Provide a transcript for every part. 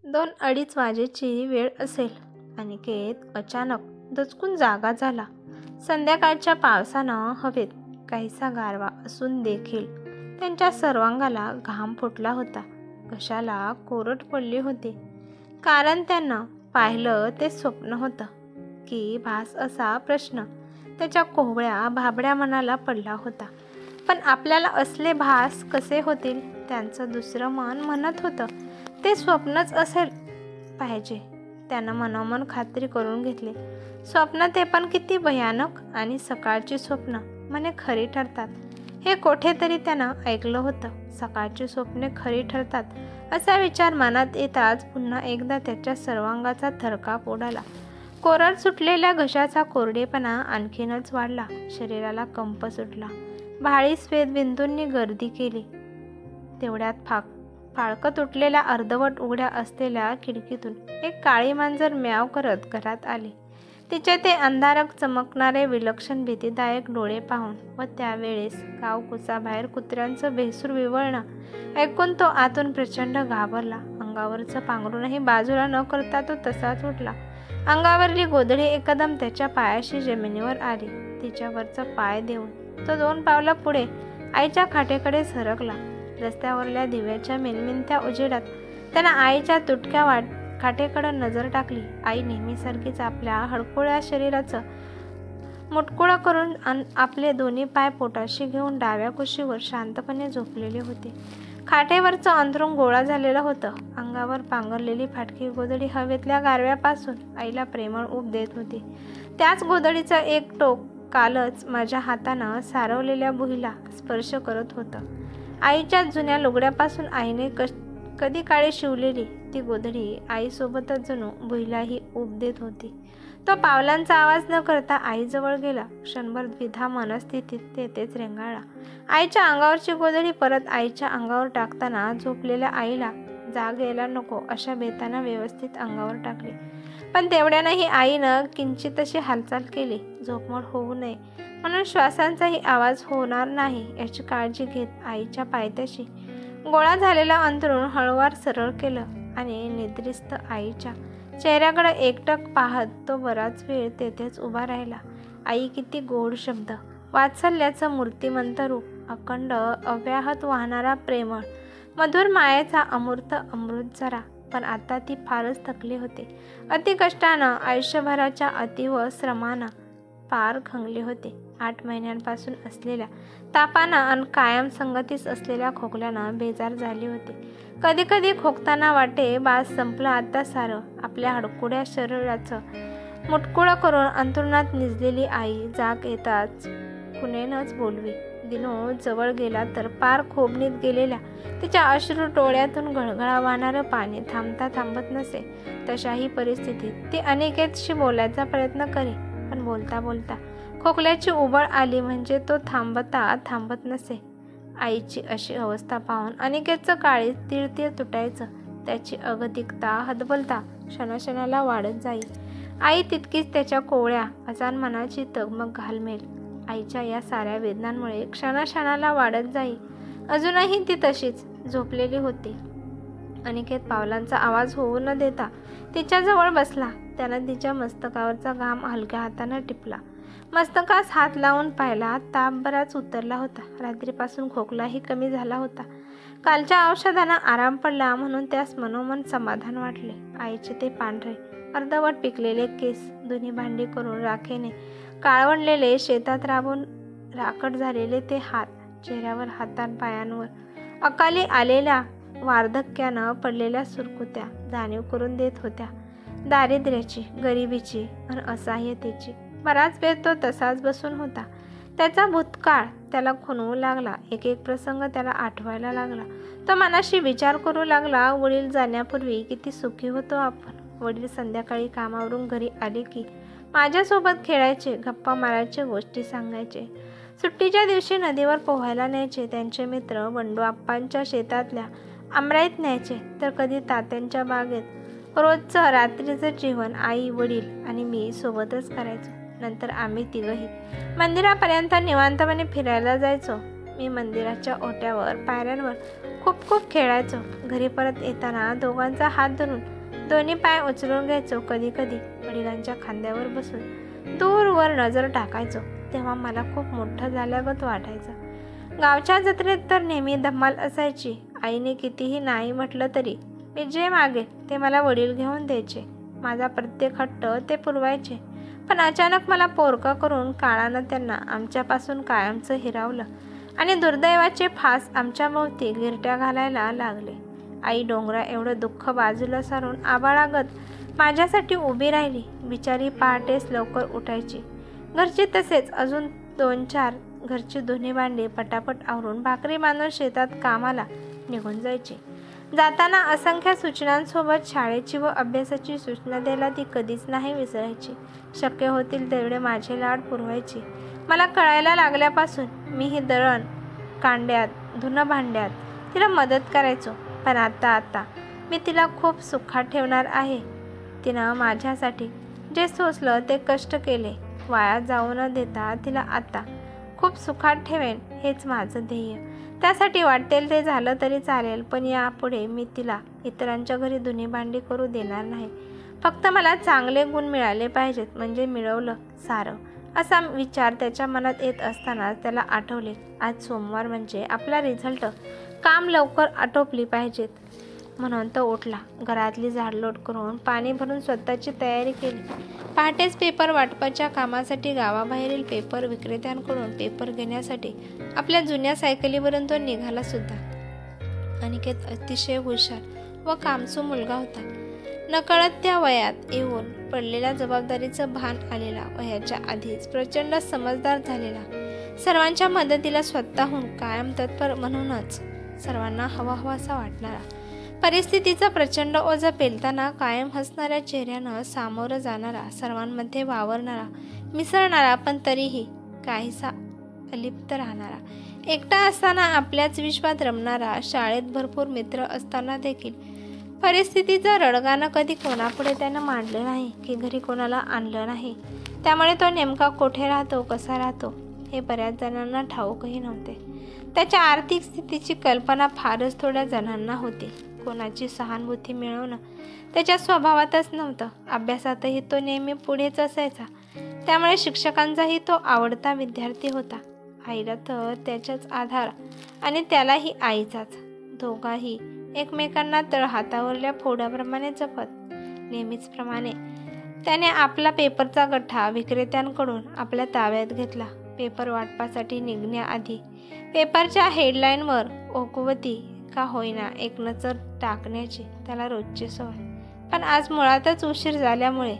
2-2:30 वाजेची वेळ असेल. अनिकेत अचानक दचकून जागा झाला. संध्याकाळच्या पावसानं हवेत काहीसा गारवा असून देखील त्यांच्या सर्वांगाला घाम फुटला होता. घशाला कोरड पडली होती. कारण त्यानं पाहिलं ते स्वप्न होतं की भास असा प्रश्न त्याच्या कोवळ्या भाबड्या मनाला पडला होता. पण आपल्याला असले भास कसे होतील? त्यांचं दुसरं मन म्हणत होतं ते स्वप्नच असेल पाहिजे. त्यानं मनोमन खात्री करून घेतली. स्वप्न ते पण किती भयानक, आणि सकाळची स्वप्न म्हणे खरी ठरतात. हे कोठेतरी त्यानं ऐकलं होतं. सकाळची स्वप्ने खरी ठरतात असा विचार मनात येताच पुन्हा एकदा त्याच्या सर्वांगाचा थरकाप उडाला. कोरड सुटलेल्या घशाचा कोरडेपणा आणखीनच वाढला. शरीराला कंप सुटला. भाळी स्वेद बिंदूंनी गर्दी केली. तेवढ्यात फाळकत तुटलेल्या अर्धवट उघड्या असलेल्या खिडकीतून एक काळी मांजर म्याव करत घरात आली. तिचे ते अंधारक चमकणारे विलक्षण भीतीदायक डोळे पाहून व त्यावेळेस गावकुचाबाहेर कुत्र्यांचं भेसूर विवळणं ऐकून तो आतून प्रचंड घाबरला. अंगावरचं पांघरूणही बाजूला न करता तो तसाच उठला. अंगावरली गोधडी एकदम त्याच्या पायाशी जमिनीवर आली. तिच्यावरचं पाय देऊन तो 2 पावलं पुढे आईच्या खाटेकडे सरकला. रस्त्यावरल्या दिव्याच्या मिणमिणत्या उजेडात त्यानं आईच्या तुटक्या खाटेकडे नजर टाकली. आई नेहमीसारखीच आपल्या हडकुळ्या शरीराचं मुटकुळं करून आपले दोन्ही पाय पोटाशी घेऊन डाव्या कुशीवर शांतपणे झोपलेली होती. खाटेवरचं अंथरूण गोळा झालेलं होतं. अंगावर पांघरलेली फाटकी गोधडी हवेतल्या गारव्यापासून आईला प्रेमळ ऊब देत होती. त्याच गोधडीचं एक टोक कालच माझ्या हातानं सारवलेल्या भुईला स्पर्श करत होतं. आईच्या जुन्या लुगड्यापासून आईने कधी काळी शिवलेली ती गोधडी आईसोबतच जणू भुईलाही ऊब देत होती. तो पावलांचा आवाज न करता आईजवळ गेला. क्षणभर द्विधा मनस्थितीत तेथेच रेंगाळला. आईच्या अंगावरची गोधडी परत आईच्या अंगावर टाकताना झोपलेल्या आईला जाग यायला नको अशा बेतानं व्यवस्थित अंगावर टाकली. पण तेवढ्यानंही आईनं किंचितशी हालचाल केली. झोपमोड होऊ नये म्हणून श्वासांचाही आवाज होणार नाही याची काळजी घेत आईच्या पायथ्याशी गोळा झालेलं अंथरूण हळूवार सरळ केलं आणि निद्रिस्त आईच्या चेहऱ्याकडे एकटक पाहत तो बराच वेळ तेथेच उभा राहिला. आई किती गोड शब्द, वात्सल्याचं मूर्तिमंत रूप, अखंड अव्याहत वाहणारा प्रेमळ मधुर मायेचा अमूर्त अमृत जरा. पण आता ती फारच थकली होती. अतिकष्टानं, आयुष्यभराच्या अतीव श्रमानं पार खंगली होती. 8 महिन्यांपासून असलेल्या तापानं आणि कायम संगतीस असलेल्या खोकल्यानं बेजार झाली होती. कधी कधी खोकताना वाटे बास संपलं आता सारं. आपल्या हडकुड्या शरीराचं मुटकुळं करून अंथरुणात निजलेली आई जाग येताच खुणेनंच बोलवी. दिनू जवळ गेला तर पार खोबणीत गेलेल्या तिच्या अश्रू टोळ्यातून गळगळा वाहणारं पाणी थांबता थांबत नसे. तशाही परिस्थितीत ती अनिकेतशी बोलायचा प्रयत्न करी. पण बोलता बोलता खोकल्याची उबळ आली म्हणजे तो थांबता थांबत नसे. आईची अशी अवस्था पाहून अनिकेतचं काळीज तीळ तुटायचं. त्याची अगतिकता हतबलता क्षणाक्षणाला वाढत जाई. आई तितकीच त्याच्या कोवळ्या अजान मनाची तगमग घालमेल. आईच्या या साऱ्या वेदनांमुळे क्षणाक्षणाला वाढत जाई. अजूनही ती तशीच झोपलेली होती. अनिकेत पावलांचा आवाज होऊ न देता तिच्याजवळ बसला. त्यानं तिच्या मस्तकावरचा घाम हलक्या हातानं टिपला. मस्तकास हात लावून पाहिला. ताप बराच उतरला होता. रात्रीपासून खोकलाही कमी झाला होता. कालच्या औषधानं आराम पडला म्हणून त्यास मनोमन समाधान वाटले. आईचे ते पांढरे अर्धवट पिकलेले केस, दोन्ही भांडी करून राखेने काळवंडलेले, शेतात राबून राखट झालेले ते हात, चेहऱ्यावर हातांपायांवर अकाली आलेल्या वार्धक्यानं पडलेल्या सुरकुत्या जाणीव करून देत होत्या. दारिद्र्याची, गरिबीची आणि असहाय्यतेची. बराच वेळ तो तसाच बसून होता. त्याचा भूतकाळ त्याला खुणवू लागला. एक एक प्रसंग त्याला आठवायला लागला. तो मनाशी विचार करू लागला, वडील जाण्यापूर्वी किती सुखी होतो आपण. वडील संध्याकाळी कामावरून घरी आले की माझ्यासोबत खेळायचे, गप्पा मारायचे, गोष्टी सांगायचे. सुट्टीच्या दिवशी नदीवर पोहायला न्यायचे. त्यांचे मित्र बंडू आप्पांच्या शेतातल्या आमराईत न्यायचे, तर कधी तात्यांच्या बागेत. रोजचं रात्रीचं जेवण आई, वडील आणि मी सोबतच करायचो. नंतर आम्ही तिघंही मंदिरापर्यंत निवांतपणे फिरायला जायचो. मी मंदिराच्या ओट्यावर, पायऱ्यांवर खूप खूप खेळायचो. घरी परत येताना दोघांचा हात धरून दोन्ही पाय उचलून घ्यायचो. कधी कधी वडिलांच्या खांद्यावर बसून दूरवर नजर टाकायचो. तेव्हा मला खूप मोठं झाल्यागत वाटायचं. गावच्या जत्रेत तर नेहमी धमाल असायची. आईने कितीही नाही म्हटलं तरी मी जे मागेल ते मला वडील घेऊन द्यायचे. माझा प्रत्येक हट्ट ते पुरवायचे. पण अचानक मला पोरका करून काळानं त्यांना आमच्यापासून कायमचं हिरावलं आणि दुर्दैवाचे फास आमच्या भोवती गिरट्या घालायला लागले. आई डोंगरा एवढं दुःख बाजूला सारून आबाळागत माझ्यासाठी उभी राहिली. बिचारी पहाटेस लवकर उठायची. घरची तसेच अजून 2-4 घरची दोन्ही भांडी पटापट आवरून भाकरी बांधून शेतात कामाला निघून जायची. जाताना असंख्य सूचनांसोबत शाळेची व अभ्यासाची सूचना द्यायला ती कधीच नाही विसरायची. शक्य होतील तेवढे माझे लाड पुरवायची. मला कळायला लागल्यापासून मीही दळण कांड्यात धुणं भांड्यात तिला मदत करायचो. पण आता मी तिला खूप सुखात ठेवणार आहे. तिनं माझ्यासाठी जे सोसलं ते कष्ट केले वाया जाऊ न देता तिला आता खूप सुखात ठेवेन हेच माझं ध्येय. त्यासाठी वाटेल ते झालं तरी चालेल, पण यापुढे मी तिला इतरांच्या घरी धुणी भांडी करू देणार नाही. फक्त मला चांगले गुण मिळाले पाहिजेत म्हणजे मिळवलं सारं, असा विचार त्याच्या मनात येत असताना त्याला आठवले आज सोमवार म्हणजे आपला रिझल्ट, काम लवकर आटोपली पाहिजेत. म्हणून तो उठला. घरातली झाडलोट करून पाणी भरून स्वतःची तयारी केली. पहाटेच पेपर वाटपाच्या कामासाठी गावाबाहेरील पेपर विक्रेत्यांकडून पेपर घेण्यासाठी आपल्या जुन्या सायकलीवरून तो निघाला सुद्धा. अनिकेत अतिशय हुशार व कामसू मुलगा होता. नकळत त्या वयात येऊन पडलेल्या जबाबदारीचं भान आलेला, वयाच्या आधीच प्रचंड समजदार झालेला, सर्वांच्या मदतीला स्वतःहून कायम तत्पर, म्हणूनच सर्वांना हवाहवासा वाटणारा, परिस्थितीचा प्रचंड ओझं पेलताना कायम हसणाऱ्या चेहऱ्यानं सामोरं जाणारा, सर्वांमध्ये वावरणारा, मिसळणारा, पण तरीही काहीसा अलिप्त राहणारा, एकटा असताना आपल्याच विश्वात रमणारा, शाळेत भरपूर मित्र असताना देखील परिस्थितीचं रडगाणं कधी कोणापुढे त्यानं मांडलं नाही की घरी कोणाला आणलं नाही. त्यामुळे तो नेमका कोठे राहतो, कसा राहतो हे बऱ्याच जणांना ठाऊकही नव्हते. त्याच्या आर्थिक स्थितीची कल्पना फारच थोड्या जणांना होती. कोणाची सहानुभूती मिळवणं त्याच्या स्वभावातच नव्हतं. अभ्यासातही तो नेहमी पुढेच असायचा. त्यामुळे शिक्षकांचाही तो आवडता विद्यार्थी होता. आईला तर त्याचाच आधार आणि त्यालाही आईचाच. दोघाही एकमेकांना तळहातावरल्या फोडाप्रमाणे जपत. नेहमीचप्रमाणे त्याने आपला पेपरचा गठ्ठा विक्रेत्यांकडून आपल्या ताब्यात घेतला. पेपर वाटपासाठी निघण्याआधी पेपरच्या हेडलाईनवर ओकवती का होईना एक नजर टाकण्याची त्याला रोजची सवय. पण आज मुळातच उशीर झाल्यामुळे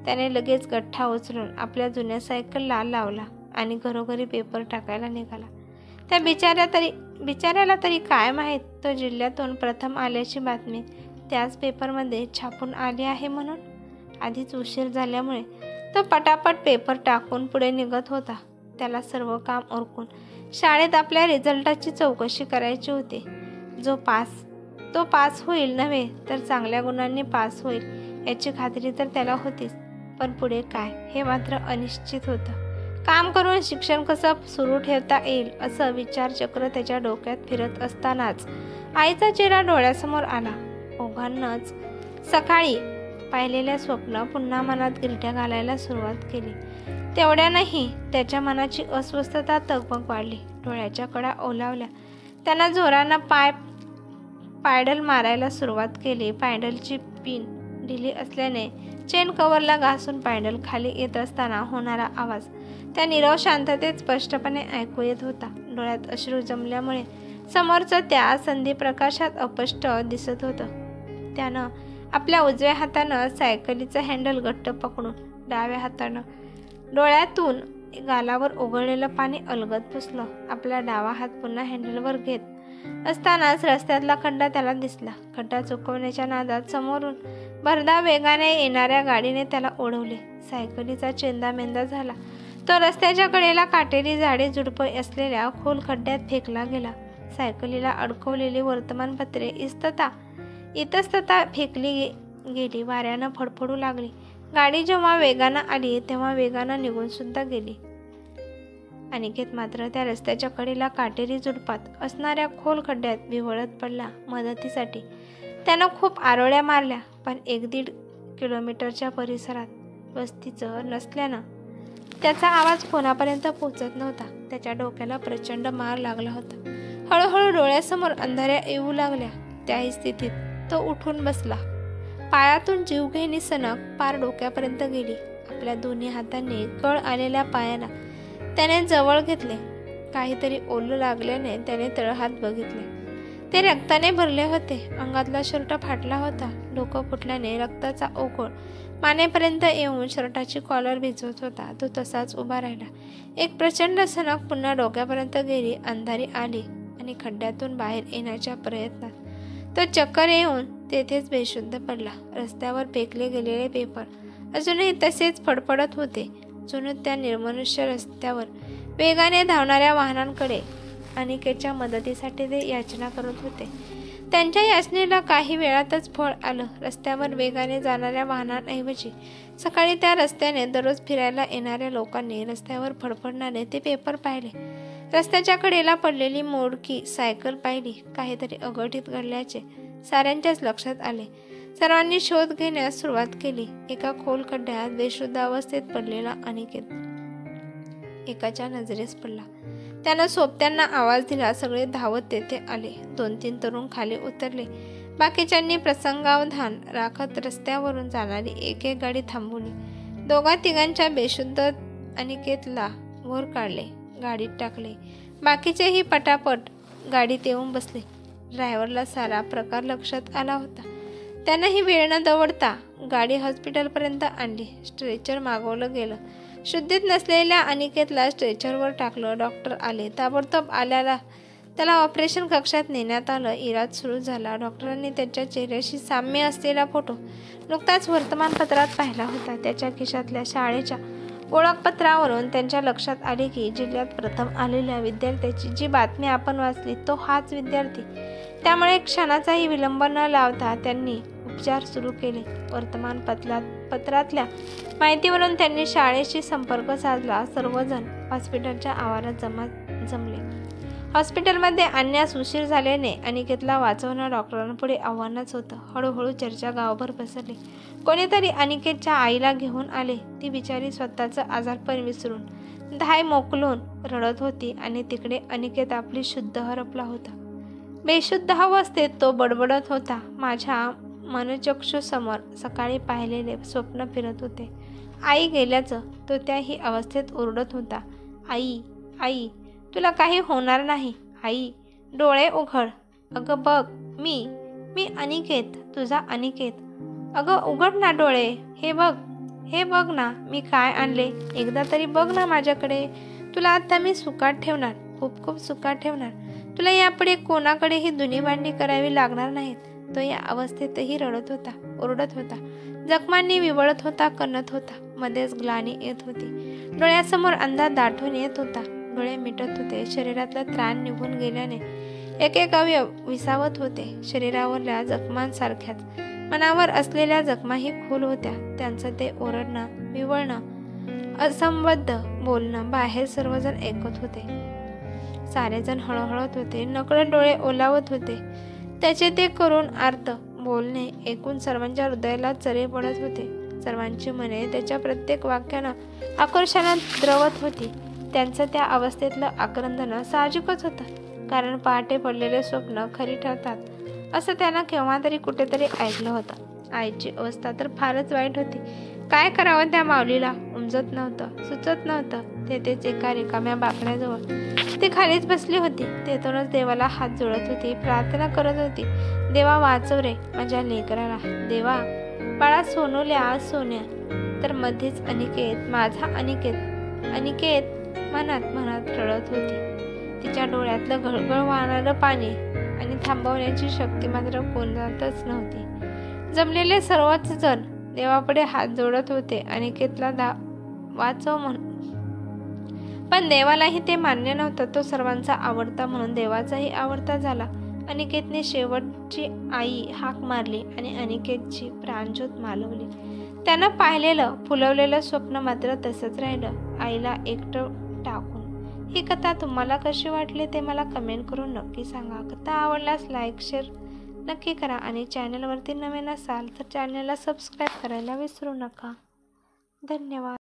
त्याने लगेच गठ्ठा उचलून आपल्या जुन्या सायकलला लावला आणि घरोघरी पेपर टाकायला निघाला. त्या बिचाऱ्याला तरी काय माहीत, तो जिल्ह्यातून प्रथम आल्याची बातमी त्याच पेपरमध्ये छापून आली आहे म्हणून. आधीच उशीर झाल्यामुळे तो पटापट पेपर टाकून पुढे निघत होता. त्याला सर्व काम उरकून शाळेत आपल्या रिझल्टाची चौकशी करायची होती. तो पास होईल नव्हे तर चांगल्या गुणांनी पास होईल याची खात्री तर त्याला होतीच, पण पुढे काय हे मात्र अनिश्चित होतं. काम करून शिक्षण कसं सुरू ठेवता येईल असं विचारचक्र त्याच्या डोक्यात फिरत असतानाच आईचा चेहरा डोळ्यासमोर आला. ओघांनाच सकाळी पाहिलेल्या स्वप्न पुन्हा मनात गिरट्या घालायला सुरुवात केली. तेवढ्यानंही त्याच्या मनाची अस्वस्थता तगमग वाढली. डोळ्याच्या कडा ओलावल्या. त्यानं जोरानं पायडल मारायला सुरुवात केली. पायडलची पिन ढिली असल्याने चेन कव्हरला घासून पायडल खाली येत असताना होणारा आवाज त्या नीरव शांततेत स्पष्टपणे ऐकू येत होता. डोळ्यात अश्रू जमल्यामुळे समोरचं त्या संधी प्रकाशात अस्पष्ट दिसत होतं. त्यानं आपल्या उजव्या हातानं सायकलीचं हँडल घट्ट पकडून डाव्या हातानं डोळ्यातून गालावर ओघळलेलं पाणी अलगद पुसलं. आपला डावा हात पुन्हा हँडलवर घेत असतानाच रस्त्यातला खड्डा त्याला दिसला. खड्डा चुकवण्याच्या नादात समोरून भरधाव वेगाने येणाऱ्या गाडीने त्याला ओढवले. सायकलीचा चेंदामेंदा झाला. तो रस्त्याच्या कडेला काटेरी झाडे झुडपं असलेल्या खोल खड्ड्यात फेकला गेला. सायकलीला अडकवलेली वर्तमानपत्रे इतस्तता फेकली गेली. वाऱ्यानं फडफडू लागली. गाडी जेव्हा वेगानं आली तेव्हा वेगानं निघून सुद्धा गेली. अनिकेत मात्र त्या रस्त्याच्या कडेला काटेरी झुडपात असणाऱ्या खोल खड्ड्यात विव्हळत पडला मदतीसाठी. त्यानं खूप आरोळ्या मारल्या, पण 1-1.5 किलोमीटरच्या परिसरात वस्तीचं नसल्यानं त्याचा आवाज कोणापर्यंत पोचत नव्हता. त्याच्या डोक्याला प्रचंड मार लागला होता. हळूहळू डोळ्यासमोर अंधाऱ्या येऊ लागल्या. त्याही स्थितीत तो उठून बसला. पायातून जीवघेणी सनक पार डोक्यापर्यंत गेली. आपल्या दोन्ही हातांनी कळ आलेल्या पायाला त्याने जवळ घेतले. काहीतरी ओलं लागल्याने त्याने तळहात बघितले. ते रक्ताने भरले होते. अंगातला शर्ट फाटला होता. डोकं फुटल्याने रक्ताचा ओघळ मानेपर्यंत येऊन शर्टाची कॉलर भिजवत होता. तो तसाच उभा राहिला. एक प्रचंड सनक पुन्हा डोक्यापर्यंत गेली. अंधारी आली आणि खड्ड्यातून बाहेर येण्याच्या प्रयत्नात तो चक्कर येऊन तेथेच बेशुद्ध पडला. रस्त्यावर फेकले गेलेले पेपर अजूनही तसेच फडफडत होते. जणू त्या निर्मनुष्य रस्त्यावर वेगाने धावणाऱ्या वाहनांकडे अनिकेतच्या मदतीसाठी ते याचना करत होते. त्यांच्या याचनेला काही वेळातच फळ आलं. रस्त्यावर वेगाने जाणाऱ्या वाहनांऐवजी सकाळी त्या रस्त्याने दररोज फिरायला येणाऱ्या लोकांनी रस्त्यावर फडफडणारे ते पेपर पाहिले. रस्त्याच्या कडेला पडलेली मोडकी सायकल पाहिली. काहीतरी अघटित घडल्याचे साऱ्यांच्याच लक्षात आले. सर्वांनी शोध घेण्यास सुरुवात केली. एका खोल खड्ड्यात बेशुद्ध अवस्थेत पडलेला अनिकेत एकाच्या नजरेस पडला. त्यानं सोबत्यांना आवाज दिला. सगळे धावत तेथे आले. 2-3 तरुण खाली उतरले. बाकीच्यांनी प्रसंगावधान राखत रस्त्यावरून जाणारी एक गाडी थांबवली. 2-3 बेशुद्ध अनिकेतला वर काढले, गाडीत टाकले. बाकीचेही पटापट गाडीत येऊन बसले. ड्रायव्हरला सारा प्रकार लक्षात आला होता. त्यानंही वेळ न दवडता गाडी हॉस्पिटलपर्यंत आणली. स्ट्रेचर मागवलं गेलं. शुद्धीत नसलेल्या अनिकेतला स्ट्रेचरवर टाकलं. डॉक्टर आले. ताबडतोब आल्याला त्याला ऑपरेशन कक्षात नेण्यात आलं. इलाज सुरू झाला. डॉक्टरांनी त्याच्या चेहऱ्याशी साम्य असलेला फोटो नुकताच वर्तमानपत्रात पाहिला होता. त्याच्या खिशातल्या शाळेच्या ओळखपत्रावरून त्यांच्या लक्षात आले की जिल्ह्यात प्रथम आलेल्या विद्यार्थ्याची जी बातमी आपण वाचली तो हाच विद्यार्थी. त्यामुळे क्षणाचाही विलंब न लावता त्यांनी उपचार सुरू केले. वर्तमानपत्रातल्या माहितीवरून त्यांनी शाळेशी संपर्क साधला. सर्वजण हॉस्पिटलच्या आवारात जमले. हॉस्पिटलमध्ये आणण्यास उशीर झाल्याने अनिकेतला वाचवणं डॉक्टरांपुढे आव्हानच होतं. हळूहळू चर्चा गावभर पसरली. कोणीतरी अनिकेतच्या आईला घेऊन आले. ती बिचारी स्वतःचं आजारपण विसरून धाय मोकलून रडत होती आणि तिकडे अनिकेत आपली शुद्ध हरपला होता. बेशुद्ध अवस्थेत तो बडबडत होता. माझ्या मनचक्षुसमोर सकाळी पाहिलेले स्वप्न फिरत होते. आई गेल्याचं तो त्याही अवस्थेत ओरडत होता. आई, आई, तुला काही होणार नाही. आई, डोळे उघड. अगं बघ, मी अनिकेत, तुझा अनिकेत. अगं उघड ना डोळे. हे बघ ना, मी काय आणले. एकदा तरी बघ ना माझ्याकडे. तुला आता मी सुखात ठेवणार, खूप सुखात ठेवणार. तुला यापुढे कोणाकडेही दुनी भांडी करावी लागणार नाहीत. तो या अवस्थेतही रडत होता, ओरडत होता, जखमांनी विवळत होता, कणत होता. मध्येच ग्लानी येत होती. डोळ्यासमोर अंधार दाटून येत होता. डोळे मिटत होते. शरीरातला त्राण निघून गेल्याने एक अवयव विसावत होते. शरीरावरल्या जखमांसारख्याच मनावर असलेल्या जखमाही खोल होत्या. त्यांचं ते ओरडणं, विवळणं, असंबद्ध बोलणं बाहेर सर्वजण ऐकत होते. सारेजण हळहळत होते. नकळत डोळे ओलावत होते. त्याचे ते करून आर्त बोलणे ऐकून सर्वांच्या हृदयाला चरे पडत होते. सर्वांची मने त्याच्या प्रत्येक वाक्यानं आकर्षणात द्रवत होती. त्यांचं त्या अवस्थेतलं आक्रंदन साहजिकच होतं, कारण पहाटे पडलेले स्वप्न खरी ठरतात असं त्यानं केव्हा तरी कुठेतरी ऐकलं होतं. आईची अवस्था तर फारच वाईट होती. काय करावं त्या माऊलीला उमजत नव्हतं, सुचत नव्हतं. तेथेच एका रिकाम्या बाकड्याजवळ ती खालीच बसली होती. तेथूनच देवाला हात जोडत होती, प्रार्थना करत होती. देवा वाचव रे माझ्या लेकराला. देवा, बाळा सोनूल्या, सोन्या. तर मध्येच अनिकेत, माझा अनिकेत, अनिकेत म्हणत रडत होती. तिच्या डोळ्यातलं घळघळ वाहणारं पाणी आणि थांबवण्याची शक्ती मात्र कोणातच नव्हती. जमलेले सर्वच जण देवापुढे हात जोडत होते, अनिकेतला वाचव म्हणून. पण देवालाही ते मान्य नव्हतं. तो सर्वांचा आवडता म्हणून देवाचाही आवडता झाला. अनिकेतने शेवटची आई हाक मारली आणि अनिकेतची प्राणज्योत मालवली. त्यानं पाहिलेलं फुलवलेलं स्वप्न मात्र तसंच राहिलं, आईला एकटं टाकून. ही कथा तुम्हाला कशी वाटली ते मला कमेंट करून नक्की सांगा. कथा आवडल्यास लाईक, शेअर नक्की करा आणि चॅनलवरती नवीन असाल तर चॅनलला सबस्क्राईब करायला विसरू नका. धन्यवाद.